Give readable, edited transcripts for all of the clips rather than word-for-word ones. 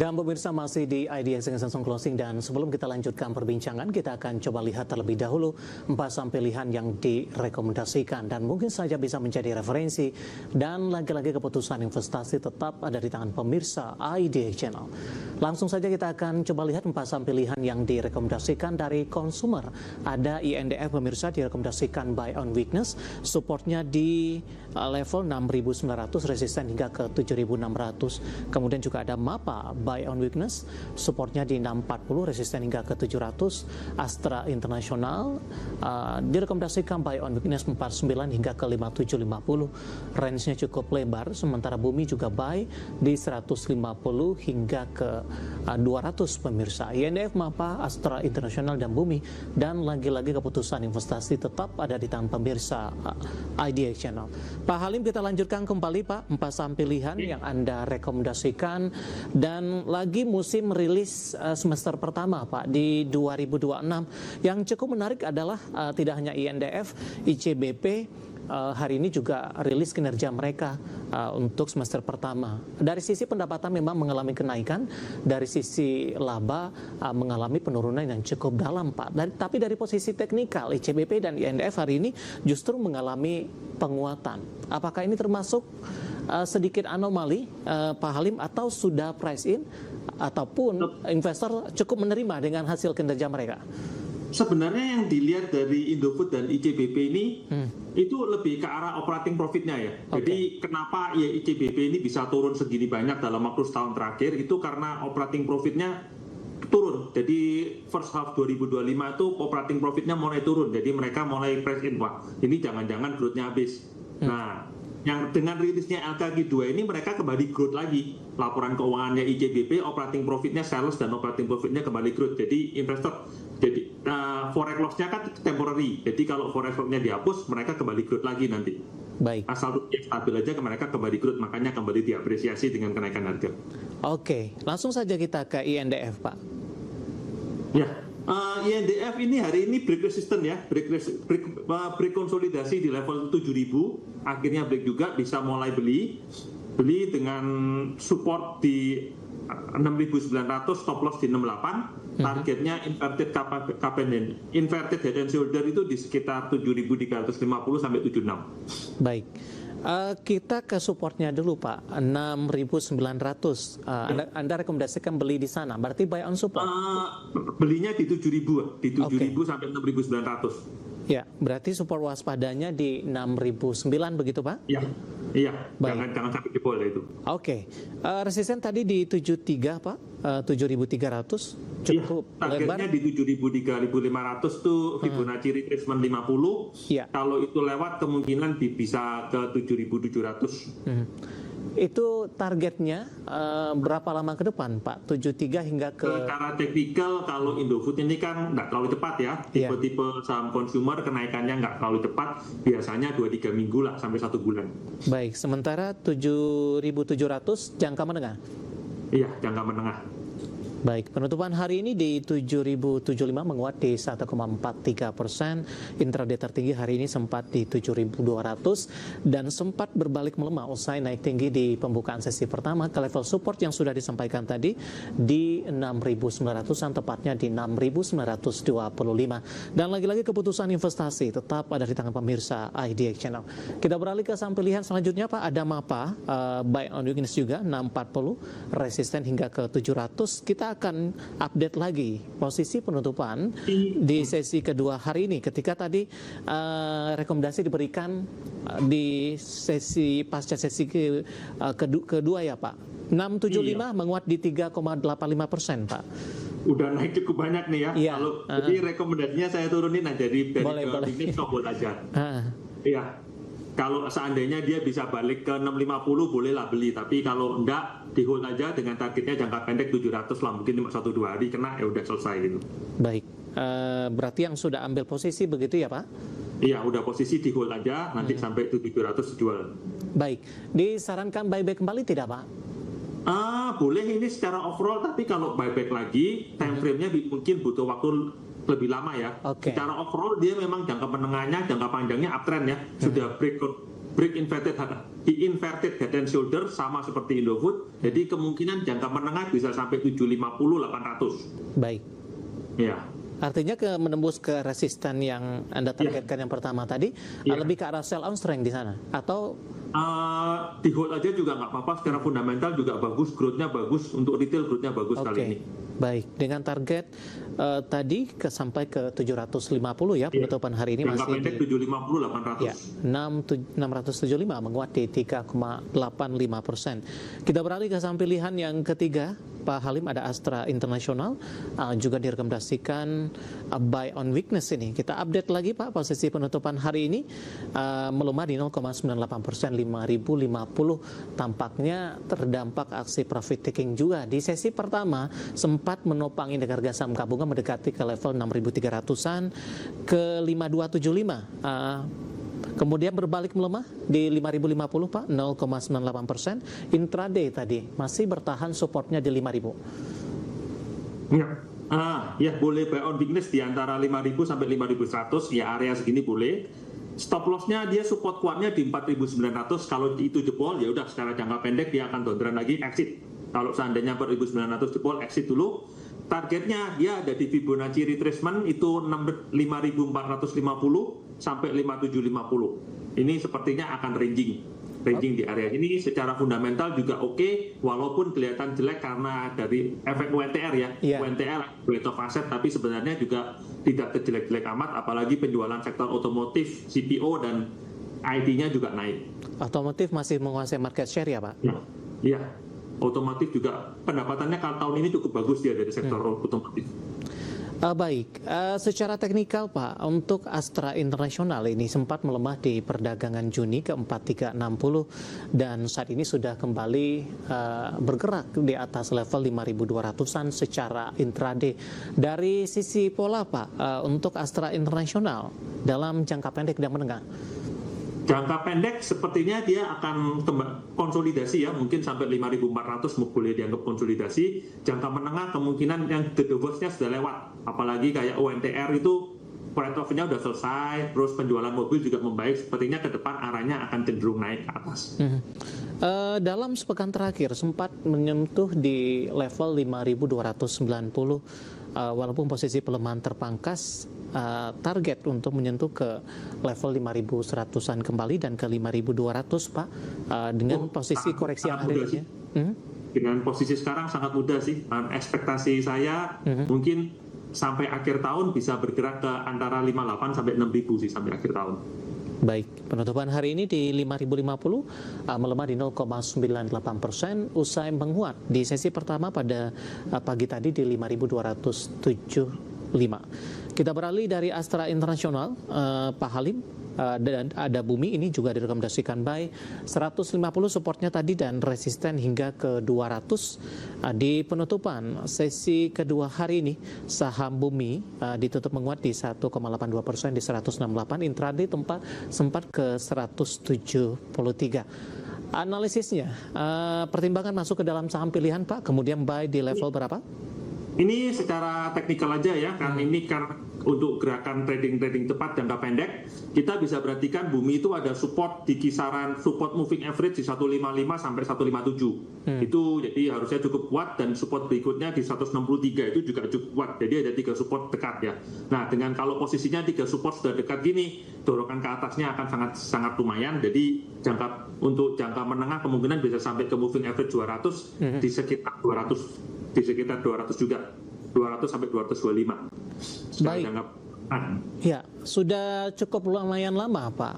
Dan pemirsa masih di IDX dengan langsung closing, dan sebelum kita lanjutkan perbincangan, kita akan coba lihat terlebih dahulu 4 saham pilihan yang direkomendasikan dan mungkin saja bisa menjadi referensi, dan lagi-lagi keputusan investasi tetap ada di tangan pemirsa IDX Channel. Langsung saja kita akan coba lihat 4 saham pilihan yang direkomendasikan dari consumer. Ada INDF pemirsa direkomendasikan buy on weakness, supportnya di level 6.900, resisten hingga ke 7.600. Kemudian juga ada MAPA buy on weakness, supportnya di 640, resisten hingga ke 700. Astra International direkomendasikan buy on weakness 49 hingga ke 5750, range-nya cukup lebar. Sementara Bumi juga buy di 150 hingga ke 200 pemirsa. INDF, MAPA, Astra International, dan Bumi. Dan lagi-lagi keputusan investasi tetap ada di tangan pemirsa IDX Channel. Pak Halim, kita lanjutkan kembali Pak, 4 saham pilihan yang Anda rekomendasikan, dan lagi musim rilis semester pertama Pak di 2026. Yang cukup menarik adalah tidak hanya INDF, ICBP hari ini juga rilis kinerja mereka untuk semester pertama. Dari sisi pendapatan memang mengalami kenaikan, dari sisi laba mengalami penurunan yang cukup dalam Pak. Tapi dari posisi teknikal, ICBP dan INDF hari ini justru mengalami penguatan. Apakah ini termasuk sedikit anomali Pak Halim, atau sudah price in, ataupun investor cukup menerima dengan hasil kinerja mereka? Sebenarnya yang dilihat dari Indofood dan ICBP ini itu lebih ke arah operating profitnya ya. Jadi kenapa ya ICBP ini bisa turun segini banyak dalam waktu setahun terakhir, itu karena operating profitnya turun. Jadi first half 2025 itu operating profitnya mulai turun. Jadi mereka mulai price in, wah ini jangan-jangan growth-nya habis. Nah, yang dengan rilisnya LKQ2 ini mereka kembali growth lagi. Laporan keuangannya ICBP, operating profitnya sales dan operating profitnya kembali growth. Jadi investor, jadi forex loss-nya kan temporary. Jadi kalau forex loss-nya dihapus, mereka kembali growth lagi nanti. Baik. Asal rupiah stabil aja, mereka kembali growth, makanya kembali diapresiasi dengan kenaikan harga. Oke, langsung saja kita ke INDF Pak. Ya, INDF ini hari ini break resistant ya, break konsolidasi di level 7.000, akhirnya break juga, bisa mulai beli dengan support di 6.900, stop loss di 68, targetnya inverted head and shoulder itu di sekitar 7.350 sampai 76. Baik. Kita ke supportnya dulu Pak, 6.900. Anda rekomendasikan beli di sana, berarti buy on support? Belinya di 7.000, di 7.000 sampai 6.900. Ya, berarti support waspadanya di 6.009 begitu Pak? Iya, jangan sampai jebol itu. Oke. Resisten tadi di 73 Pak, 7.300, cukup lebar. Targetnya di 7.000-3.500 tuh Fibonacci retracement 50. Ya. Kalau itu lewat kemungkinan bisa ke 7.700. Itu targetnya berapa lama ke depan Pak? 73 hingga ke... Secara teknikal, kalau Indofood ini kan nggak terlalu cepat ya. Tipe-tipe saham consumer kenaikannya nggak terlalu cepat. Biasanya 2-3 minggu lah sampai 1 bulan. Baik, sementara 7.700 jangka menengah? Iya, jangka menengah. Baik, penutupan hari ini di 7.075 menguat di 1,43%. Intraday tertinggi hari ini sempat di 7.200 dan sempat berbalik melemah usai naik tinggi di pembukaan sesi pertama ke level support yang sudah disampaikan tadi di 6.900-an, tepatnya di 6.925. Dan lagi-lagi keputusan investasi tetap ada di tangan pemirsa IDX Channel. Kita beralih ke saham pilihan selanjutnya Pak, ada MAPA, buy on weakness juga 640, resisten hingga ke 700. Kita akan update lagi posisi penutupan di sesi kedua hari ini, ketika tadi rekomendasi diberikan di sesi pasca sesi kedua ya Pak. 675 menguat di 3,85% Pak. Udah naik cukup banyak nih ya. Iya. Jadi rekomendasinya saya turunin aja dari ini stop aja. Iya. Kalau seandainya dia bisa balik ke 650 bolehlah beli, tapi kalau enggak di hold aja dengan targetnya jangka pendek 700 lah, mungkin cuma 1-2 hari kena ya udah selesai gitu. Baik, berarti yang sudah ambil posisi begitu ya Pak? Iya, udah posisi di hold aja, nanti sampai 700 jual. Baik, disarankan buyback kembali tidak Pak? Boleh ini secara overall, tapi kalau buyback lagi time frame-nya mungkin butuh waktu lebih lama ya. Secara overall dia memang jangka menengahnya, jangka panjangnya uptrend ya. Sudah break break di inverted head and shoulder sama seperti Indofood. Jadi kemungkinan jangka menengah bisa sampai 750-800. Baik. Ya. Artinya menembus ke resisten yang Anda targetkan yang pertama tadi, lebih ke arah sell on strength di sana, atau di hold aja juga nggak apa-apa. Secara fundamental juga bagus, growth-nya bagus, untuk retail growth-nya bagus kali ini. Baik, dengan target tadi sampai ke 750 ya penutupan hari ini jangka masih pendek 750-800. Ya, 675 menguat di 3,85%. Kita beralih ke saham pilihan yang ketiga, Pak Halim, ada Astra International, juga direkomendasikan buy on weakness ini. Kita update lagi Pak, posisi penutupan hari ini melemah di 0,98%, 5.050. Tampaknya terdampak aksi profit taking juga. Di sesi pertama sempat menopang indeks harga saham gabungan mendekati ke level 6.300-an ke 5.275. Kemudian berbalik melemah di 5.050 Pak, 0,98%. Intraday tadi masih bertahan supportnya di 5.000. Ya boleh buy on weakness di antara 5.000 sampai 5.100, ya area segini boleh. Stop loss-nya dia support kuatnya di 4.900. Kalau itu jebol ya udah secara jangka pendek dia akan downtrend lagi, exit. Kalau seandainya 4.900 jebol, exit dulu. Targetnya dia ada di Fibonacci retracement itu 5.450 sampai 5.750. Ini sepertinya akan ranging di area ini. Secara fundamental juga oke, walaupun kelihatan jelek karena dari efek UNTR ya. UNTR weight of asset, tapi sebenarnya juga tidak jelek-jelek amat, apalagi penjualan sektor otomotif, CPO dan IT-nya juga naik. Otomotif masih menguasai market share ya Pak? Iya. Otomotif juga pendapatannya tahun ini cukup bagus dia dari sektor otomotif. Baik, secara teknikal Pak, untuk Astra International ini sempat melemah di perdagangan Juni ke 4360 dan saat ini sudah kembali bergerak di atas level 5.200-an secara intraday. Dari sisi pola Pak, untuk Astra International dalam jangka pendek dan menengah, jangka pendek sepertinya dia akan konsolidasi ya, mungkin sampai 5.400 boleh dianggap konsolidasi. Jangka menengah kemungkinan yang the worst-nya sudah lewat, apalagi kayak ONTR itu write-off-nya sudah selesai, terus penjualan mobil juga membaik, sepertinya ke depan arahnya akan cenderung naik ke atas. Dalam sepekan terakhir sempat menyentuh di level 5.290, walaupun posisi pelemahan terpangkas, target untuk menyentuh ke level 5.100-an kembali dan ke 5.200 Pak, dengan posisi koreksi yang ada ini. Dengan posisi sekarang sangat mudah sih. Ekspektasi saya mungkin sampai akhir tahun bisa bergerak ke antara 58 sampai 6.000 sih sampai akhir tahun. Baik, penutupan hari ini di 5.050, melemah di 0,98%, usai menguat di sesi pertama pada pagi tadi di 5.275. Kita beralih dari Astra International, Pak Halim, dan ada Bumi ini juga direkomendasikan buy 150 supportnya tadi dan resisten hingga ke 200. Di penutupan sesi kedua hari ini saham Bumi ditutup menguat di 1,82% di 168, intraday sempat ke 173. Analisisnya, pertimbangan masuk ke dalam saham pilihan Pak, kemudian buy di level berapa? Ini secara teknikal aja ya, kan ini kan untuk gerakan trading cepat jangka pendek, kita bisa perhatikan Bumi itu ada support di kisaran support moving average di 155 sampai 157. Itu jadi harusnya cukup kuat, dan support berikutnya di 163 itu juga cukup kuat. Jadi ada 3 support dekat ya. Nah, dengan kalau posisinya 3 support sudah dekat gini, dorongan ke atasnya akan sangat lumayan. Jadi untuk jangka menengah kemungkinan bisa sampai ke moving average 200 di sekitar 200 juga, 200 sampai 225. Baik. Ya, sudah cukup lumayan lama Pak,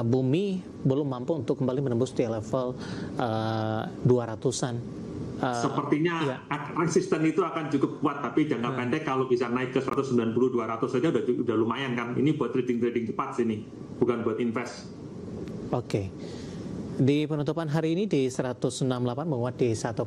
Bumi belum mampu untuk kembali menembus di level 200-an. Sepertinya resisten itu akan cukup kuat, tapi jangka pendek kalau bisa naik ke 190-200 saja udah lumayan kan. Ini buat trading cepat sini, bukan buat invest. Oke. Di penutupan hari ini di 168 menguat di 1,82%.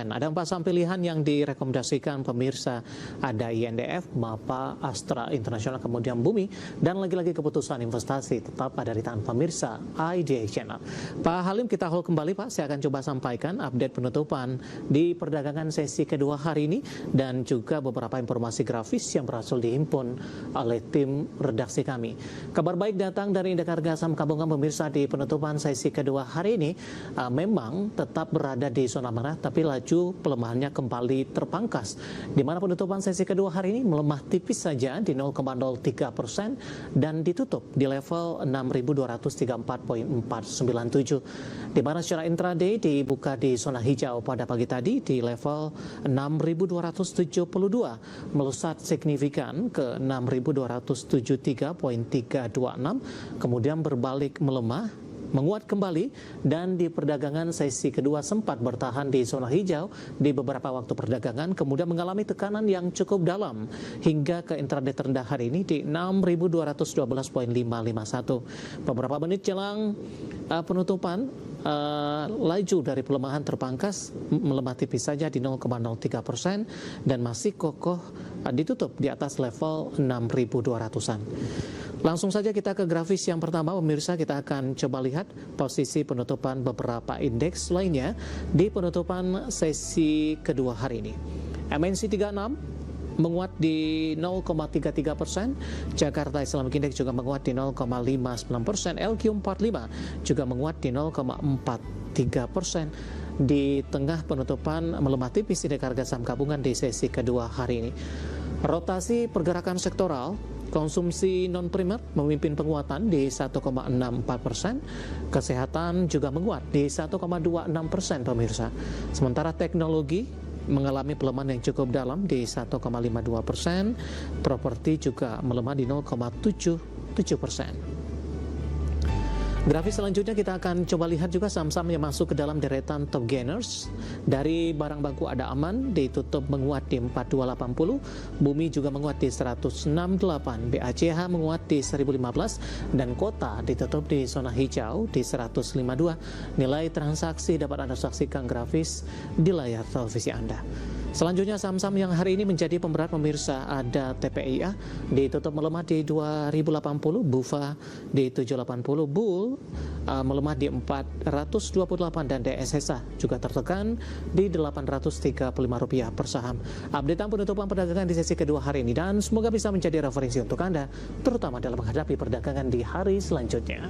Ada 4 saham pilihan yang direkomendasikan pemirsa. Ada INDF, MAPA, Astra Internasional, kemudian Bumi. Dan lagi-lagi keputusan investasi tetap ada di tangan pemirsa IDA Channel. Pak Halim, kita hold kembali Pak. Saya akan coba sampaikan update penutupan di perdagangan sesi kedua hari ini. Dan juga beberapa informasi grafis yang berhasil dihimpun oleh tim redaksi kami. Kabar baik datang dari indeks harga saham gabungan pemirsa di penutupan sesi kedua hari ini memang tetap berada di zona merah, tapi laju pelemahannya kembali terpangkas. Di mana penutupan sesi kedua hari ini melemah tipis saja di 0,03% dan ditutup di level 6.234.497. Di mana secara intraday dibuka di zona hijau pada pagi tadi di level 6.272, melesat signifikan ke 6.273.326, kemudian berbalik melemah, menguat kembali, dan di perdagangan sesi kedua sempat bertahan di zona hijau di beberapa waktu perdagangan, kemudian mengalami tekanan yang cukup dalam hingga ke intraday terendah hari ini di 6.212.551. Beberapa menit jelang penutupan, laju dari pelemahan terpangkas, melemah tipis saja di 0,03% dan masih kokoh ditutup di atas level 6.200-an. Langsung saja kita ke grafis yang pertama, pemirsa. Kita akan coba lihat posisi penutupan beberapa indeks lainnya di penutupan sesi kedua hari ini. MNC 36 menguat di 0,33%, Jakarta Islamic Index juga menguat di 0,59%, LQ45 juga menguat di 0,43%. Di tengah penutupan melemah tipis indeks harga saham gabungan di sesi kedua hari ini. Rotasi pergerakan sektoral, konsumsi non-primer memimpin penguatan di 1,64%, kesehatan juga menguat di 1,26% pemirsa. Sementara teknologi mengalami pelemahan yang cukup dalam di 1,52%, properti juga melemah di 0,77%. Grafis selanjutnya kita akan coba lihat juga saham-saham yang masuk ke dalam deretan top gainers. Dari barang baku ada Aman, ditutup menguat di 4280, Bumi juga menguat di 168, BACH menguat di 1015, dan Kota ditutup di zona hijau di 152. Nilai transaksi dapat Anda saksikan grafis di layar televisi Anda. Selanjutnya saham-saham yang hari ini menjadi pemberat pemirsa, ada TPIA ditutup melemah di 2080, Bufa di 780, Bull melemah di 428, dan DSSA juga tertekan di Rp835 per saham. Updatean penutupan perdagangan di sesi kedua hari ini, dan semoga bisa menjadi referensi untuk Anda terutama dalam menghadapi perdagangan di hari selanjutnya.